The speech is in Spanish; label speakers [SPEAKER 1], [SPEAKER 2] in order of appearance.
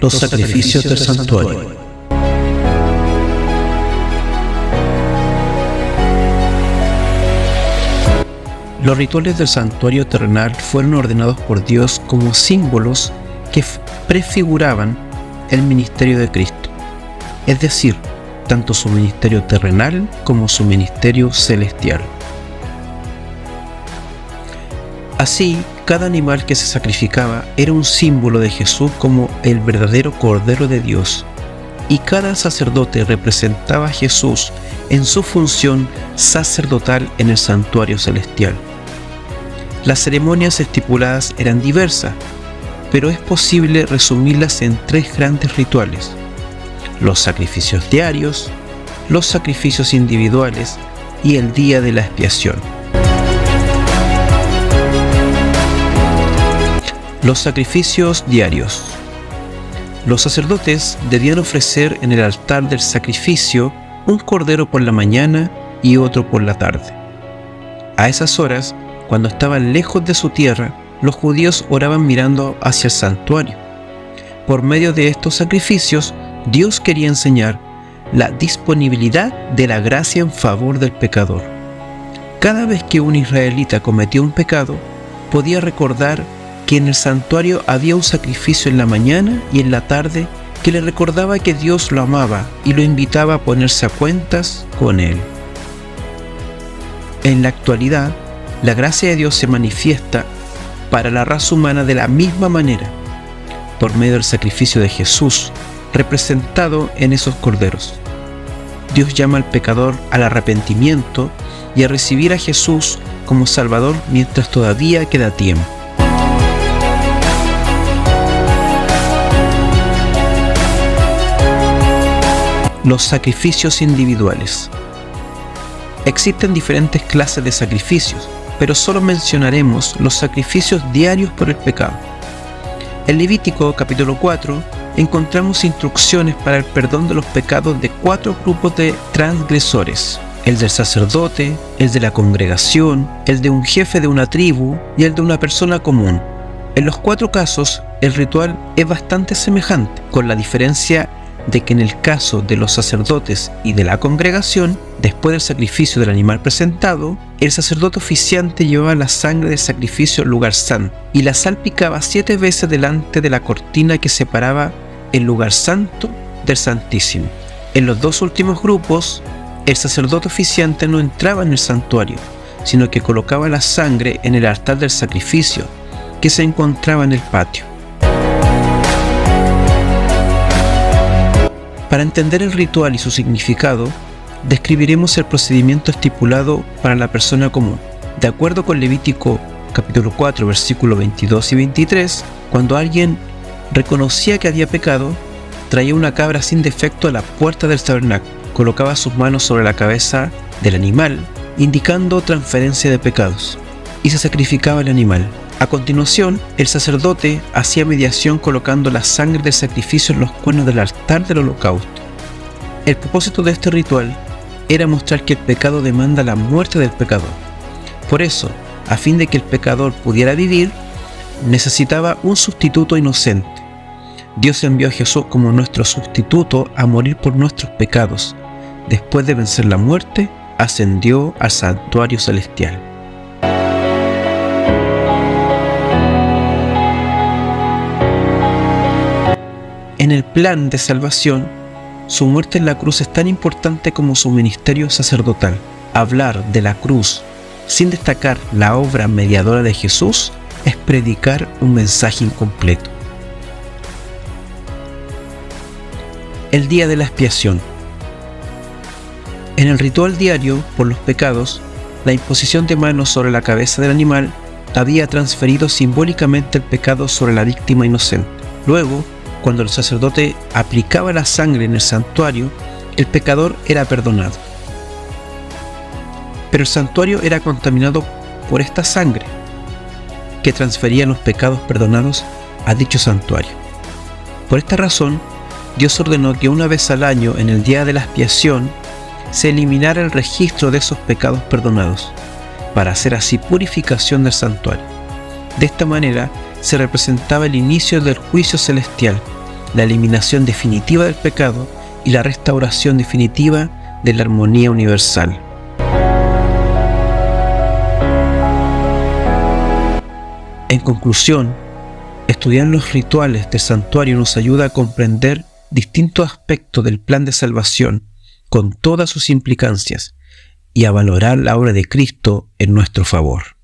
[SPEAKER 1] Los sacrificios del santuario. Los rituales del santuario terrenal fueron ordenados por Dios como símbolos que prefiguraban el ministerio de Cristo, es decir, tanto su ministerio terrenal como su ministerio celestial. Así, cada animal que se sacrificaba era un símbolo de Jesús como el verdadero Cordero de Dios, y cada sacerdote representaba a Jesús en su función sacerdotal en el santuario celestial. Las ceremonias estipuladas eran diversas, pero es posible resumirlas en tres grandes rituales: los sacrificios diarios, los sacrificios individuales y el día de la expiación. Los sacrificios diarios. Los sacerdotes debían ofrecer en el altar del sacrificio un cordero por la mañana y otro por la tarde. A esas horas, cuando estaban lejos de su tierra, los judíos oraban mirando hacia el santuario. Por medio de estos sacrificios, Dios quería enseñar la disponibilidad de la gracia en favor del pecador. Cada vez que un israelita cometía un pecado, podía recordar que en el santuario había un sacrificio en la mañana y en la tarde que le recordaba que Dios lo amaba y lo invitaba a ponerse a cuentas con Él. En la actualidad, la gracia de Dios se manifiesta para la raza humana de la misma manera, por medio del sacrificio de Jesús, representado en esos corderos. Dios llama al pecador al arrepentimiento y a recibir a Jesús como Salvador mientras todavía queda tiempo. Los sacrificios individuales. Existen diferentes clases de sacrificios, pero solo mencionaremos los sacrificios diarios por el pecado. En Levítico capítulo 4 encontramos instrucciones para el perdón de los pecados de 4 grupos de transgresores: el del sacerdote, el de la congregación, el de un jefe de una tribu y el de una persona común. En los 4 casos, el ritual es bastante semejante, con la diferencia de que en el caso de los sacerdotes y de la congregación, después del sacrificio del animal presentado, el sacerdote oficiante llevaba la sangre del sacrificio al lugar santo y la salpicaba 7 veces delante de la cortina que separaba el lugar santo del santísimo. En los 2 últimos grupos, el sacerdote oficiante no entraba en el santuario, sino que colocaba la sangre en el altar del sacrificio, que se encontraba en el patio. Para entender el ritual y su significado, describiremos el procedimiento estipulado para la persona común. De acuerdo con Levítico capítulo 4, versículos 22 y 23, cuando alguien reconocía que había pecado, traía una cabra sin defecto a la puerta del tabernáculo, colocaba sus manos sobre la cabeza del animal, indicando transferencia de pecados, y se sacrificaba el animal. A continuación, el sacerdote hacía mediación colocando la sangre del sacrificio en los cuernos del altar del holocausto. El propósito de este ritual era mostrar que el pecado demanda la muerte del pecador. Por eso, a fin de que el pecador pudiera vivir, necesitaba un sustituto inocente. Dios envió a Jesús como nuestro sustituto a morir por nuestros pecados. Después de vencer la muerte, ascendió al santuario celestial. En el plan de salvación, su muerte en la cruz es tan importante como su ministerio sacerdotal. Hablar de la cruz sin destacar la obra mediadora de Jesús es predicar un mensaje incompleto. El día de la expiación. En el ritual diario por los pecados, la imposición de manos sobre la cabeza del animal había transferido simbólicamente el pecado sobre la víctima inocente. Luego, cuando el sacerdote aplicaba la sangre en el santuario, el pecador era perdonado. Pero el santuario era contaminado por esta sangre, que transfería los pecados perdonados a dicho santuario. Por esta razón, Dios ordenó que una vez al año, en el día de la expiación, se eliminara el registro de esos pecados perdonados, para hacer así purificación del santuario. De esta manera, se representaba el inicio del juicio celestial, la eliminación definitiva del pecado y la restauración definitiva de la armonía universal. En conclusión, estudiar los rituales del santuario nos ayuda a comprender distintos aspectos del plan de salvación con todas sus implicancias y a valorar la obra de Cristo en nuestro favor.